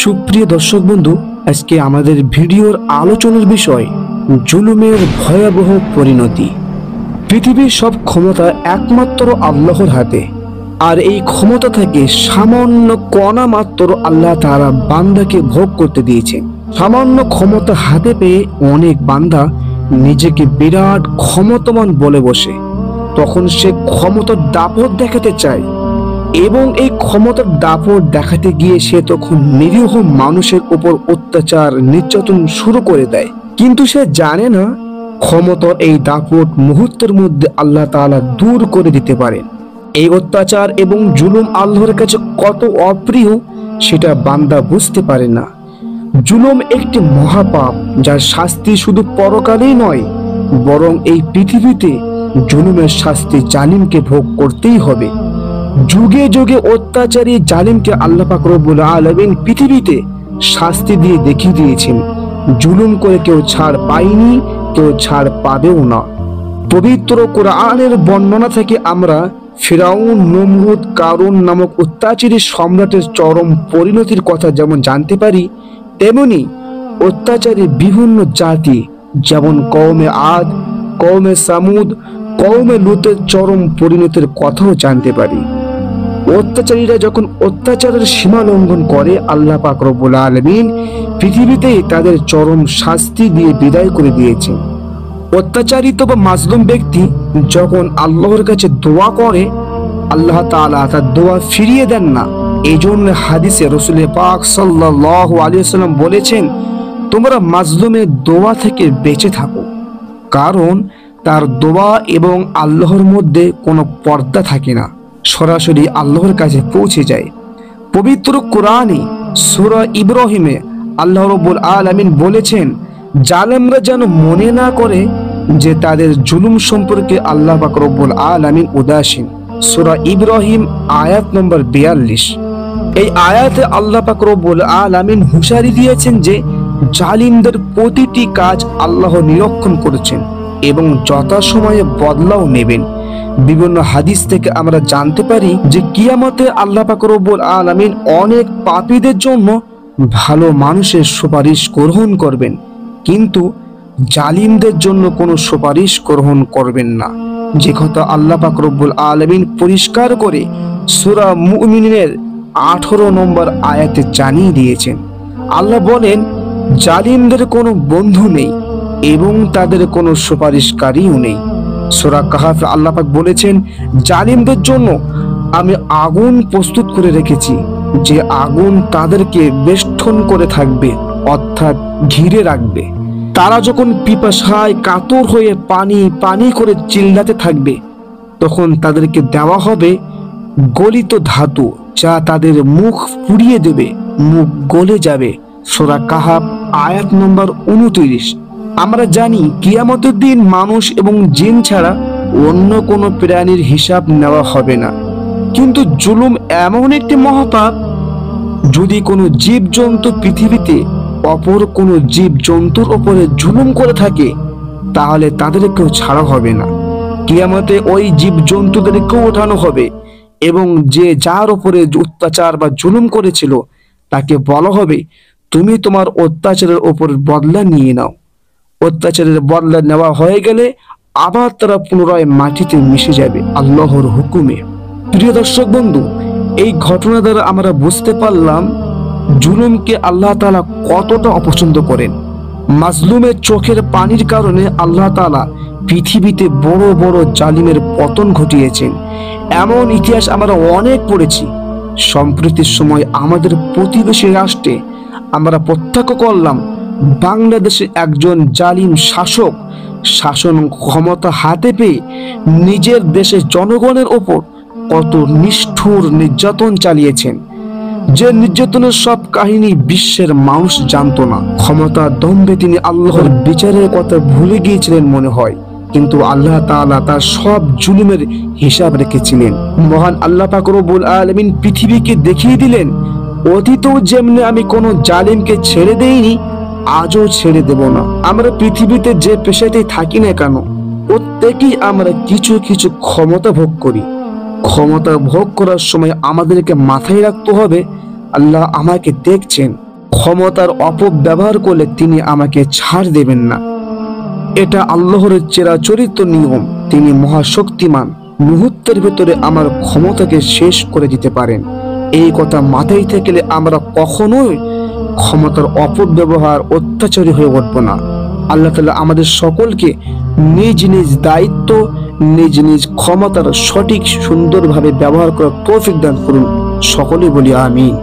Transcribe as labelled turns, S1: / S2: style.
S1: সুপ্রিয় দর্শক বন্ধু, আজকে আমাদের ভিডিওর আলোচনার বিষয় জুলুমের ভয়াবহ পরিণতি। পৃথিবীর সব ক্ষমতা একমাত্র আল্লাহর হাতে, আর এই ক্ষমতা থেকে সামান্য কণা মাত্র আল্লাহ তাআলা বান্দাকে ভোগ করতে দিয়েছে। সামান্য ক্ষমতা হাতে পেয়ে অনেক বান্দা নিজেকে বিরাট ক্ষমতাবান বলে বসে, তখন সে ক্ষমতার দাপট দেখাতে চায় এবং এই ক্ষমতার দাপট দেখাতে গিয়ে সে তখন নিরীহ মানুষের উপর অত্যাচার নির্যাতন শুরু করে দেয়। কিন্তু সে জানে না ক্ষমতার এই দাপট মুহূর্তের মধ্যে আল্লাহ তাআলা দূর করে দিতে পারেন। এই অত্যাচার এবং জুলুম আল্লাহর কাছে কত অপ্রিয় সেটা বান্দা বুঝতে পারে না। জুলুম একটি মহাপাপ, যার শাস্তি শুধু পরকালেই নয়, বরং এই পৃথিবীতে জুলুমের শাস্তি জালিমকে ভোগ করতেই হবে। যুগে যুগে অত্যাচারী জালিমকে আল্লাহ পাক রব্বুল আলামিন পৃথিবীতে শাস্তি দিয়ে দেখিয়ে দিয়েছেন। জুলুম করে কেউ ছাড় পায়নি, কেউ ছাড় পাবেও না। পবিত্র কোরআনের বর্ণনা থেকে আমরা ফিরাউন, নমরুদ, কারুন নামক অত্যাচারী সম্রাটের চরম পরিণতির কথা যেমন জানতে পারি, তেমনি অত্যাচারী বিভিন্ন জাতি যেমন কওমে আদ, কওমে সামুদ, কওমে লুতের চরম পরিণতির কথাও জানতে পারি। অত্যাচারীরা যখন অত্যাচারের সীমা লঙ্ঘন করে, আল্লাহ পাক রব্বুল আলামিন পৃথিবীতেই তাদের চরম শাস্তি দিয়ে বিদায় করে দিয়েছেন। অত্যাচারিত বা মাজলুম ব্যক্তি যখন আল্লাহর কাছে দোয়া করে, আল্লাহ তাআলা তার দোয়া ফিরিয়ে দেন না। এই জন্য হাদিসে রাসূল পাক সাল্লাল্লাহু আলাইহি ওয়াসাল্লাম বলেছেন, তোমরা মাজলুমের দোয়া থেকে বেঁচে থাকো, কারণ তার দোয়া এবং আল্লাহর মধ্যে কোনো পর্দা থাকে না, সরাসরি আল্লাহর কাছে পৌঁছে যায়। পবিত্র কোরআনে সূরা ইব্রাহিমে আল্লাহ রাব্বুল আলামিন বলেছেন, জালেমরা যেন মনে না করে যে তাদের জুলুম সম্পর্কে আল্লাহ পাক রব্বুল আলামিন উদাসীন। সূরা ইব্রাহিম আয়াত নম্বর 42। এই আয়াতে আল্লাহ পাক রব্বুল আলামিন হুঁশিয়ারি দিয়েছেন যে জালিমদের প্রতিটি কাজ আল্লাহ নিরীক্ষণ করেছেন এবং যথাসময়ে বদলাও নেবেন। বিভিন্ন হাদিস থেকে আমরা জানতে পারি যে কিয়ামতে আল্লাহ পাক রব্বুল আলামিন অনেক পাপীদের জন্য ভালো মানুষের সুপারিশ গ্রহণ করবেন, কিন্তু জালিমদের জন্য কোনো সুপারিশ গ্রহণ করবেন না। যে কথা আল্লাহ পাক রব্বুল আলামিন পরিষ্কার করে সূরা মুমিনের 18 নম্বর আয়াতে জানিয়ে দিয়েছেন। আল্লাহ বলেন, জালিমদের কোনো বন্ধু নেই এবং তাদের কোনো সুপারিশকারীও নেই। সূরা কাহফে আল্লাহ পাক বলেছেন, জালিমদের জন্য আমি আগুন প্রস্তুত করে রেখেছি, যে আগুন তাদেরকে বেষ্টন করে থাকবে, অর্থাৎ ঘিরে রাখবে। তারা যখন পিপাসায় কাতর হয়ে পানি পানি করে চিল্লাতে থাকবে, তখন তাদেরকে দেওয়া হবে গলিত ধাতু, যা তাদের মুখ পুড়িয়ে দেবে, মুখ গলে যাবে। সূরা কাহফ আয়াত নম্বর 29। আমরা জানি কিয়ামতের দিন মানুষ এবং জিন ছাড়া অন্য কোনো প্রাণীর হিসাব নেওয়া হবে না। কিন্তু জুলুম এমন একটি মহাপাপ, যদি কোনো জীবজন্তু পৃথিবীতে অপর কোনো জীবজন্তুর উপরে জুলুম করে থাকে, তাহলে তাদেরকেও ছাড়া হবে না। কিয়ামতে ওই জীবজন্তুদেরকেও ওঠানো হবে এবং যে যার উপরে অত্যাচার বা জুলুম করেছিল তাকে বলা হবে, তুমি তোমার অত্যাচারের উপর বদলা নিয়ে নাও। অত্যাচারের বদলা নেওয়া হয়ে গেলে আবার তারা পুনরায় মাটিতে মিশে যাবে আল্লাহর হুকুমে। প্রিয় দর্শক বন্ধু, এই ঘটনা দ্বারা আমরা বুঝতে পারলাম জুলুমকে আল্লাহ তাআলা কতটা অপছন্দ করেন। মাজলুমের চোখের পানির কারণে আল্লাহ তাআলা পৃথিবীতে বড় বড় জালিমের পতন ঘটিয়েছেন। এমন ইতিহাস আমরা অনেক পড়েছি। সম্প্রতির সময় আমাদের প্রতিবেশী রাষ্ট্রে আমরা প্রত্যক্ষ করলাম, বাংলাদেশে একজন জালিম শাসক শাসন ক্ষমতা হাতে পেয়ে নিজের দেশের জনগণের ওপর কত নিষ্ঠুর নির্যাতন চালিয়েছেন, যে নির্যাতনের সব কাহিনী বিশ্বের মানুষ জানতো না। ক্ষমতা দম্ভে তিনি আল্লাহর বিচারের কথা ভুলে গিয়েছিলেন মনে হয়, কিন্তু আল্লাহ তাআলা তার সব জুলুমের হিসাব রেখেছিলেন। মহান আল্লাহ পাক রব্বুল আলামিন পৃথিবীকে দেখিয়ে দিলেন, অতীতেও যেমনি আমি কোনো জালিমকে ছেড়ে দেইনি, আজও ছেড়ে দেব না। আমরা পৃথিবীতে যে পেশাতেই থাকি না কেন, প্রত্যেকেই আমরা কিছু কিছু ক্ষমতা ভোগ করি। ক্ষমতা ভোগ করার সময় আমাদেরকে মাথায় রাখতে হবে, আল্লাহ আমাকে দেখছেন, ক্ষমতার অপব্যবহার করলে তিনি আমাকে ছাড় দেবেন না। এটা আল্লাহর চিরাচরিত নিয়ম। তিনি মহাশক্তিমান, মুহূর্তের ভেতরে আমার ক্ষমতাকে শেষ করে দিতে পারেন। এই কথা মাথায় থাকলে আমরা কখনোই ক্ষমতার অপব্যবহার, অত্যাচারী হয়ে উঠব না। আল্লাহ তাআলা আমাদের সকলকে নিজ নিজ দায়িত্ব, নিজ নিজ ক্ষমতার সঠিক সুন্দরভাবে ব্যবহার করার তৌফিক দান করুন। সকলেই বলি আমিন।